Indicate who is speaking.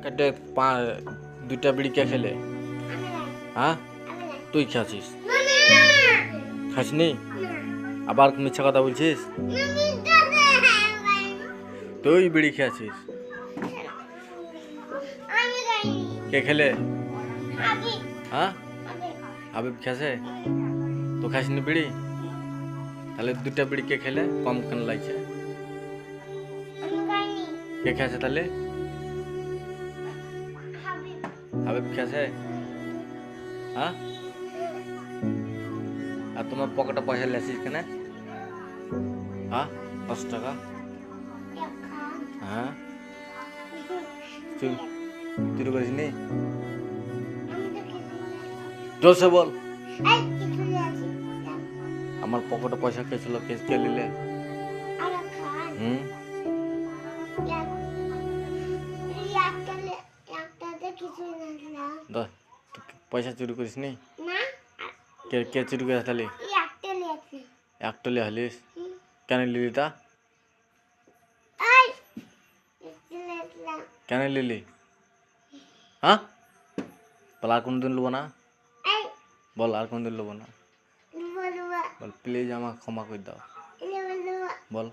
Speaker 1: কেটে দুইটা বিড়ি কে খেলে? হ্যাঁ, তুই খাচ্ছিস? খাসনি? আবার মিথ্যা কথা বলছিস? তুই বিড়ি খেয়েছিস? কে খেলে? হ্যাঁ, হাবিব খেয়েছে? তো খাসনি বিড়ি? তাহলে দুটা বিড়ি কে খেলে? কম কেন লাগছে? কে খেয়েছে তাহলে? হাবিব খেয়েছে? হ্যাঁ, আর তোমার পকেটে পয়সা লেছিস কেন? হ্যাঁ, 10 টাকা। হ্যাঁ, চুরি করিস নি? জোরসে বল। আমার পকেটে পয়সা কে ছিল? কে নিলে? হুম, পয়সা চুরি করিস নি? কে চুরি করে তাহলে? একটা লিয়ে হলিস? কেন লিলি তা? কেন লিলি? হ্যাঁ, বল আর কোনদিন নেবো না? বল আর কোনদিন নেবো না? বল প্লিজ আমাকে ক্ষমা করে দাও। বল।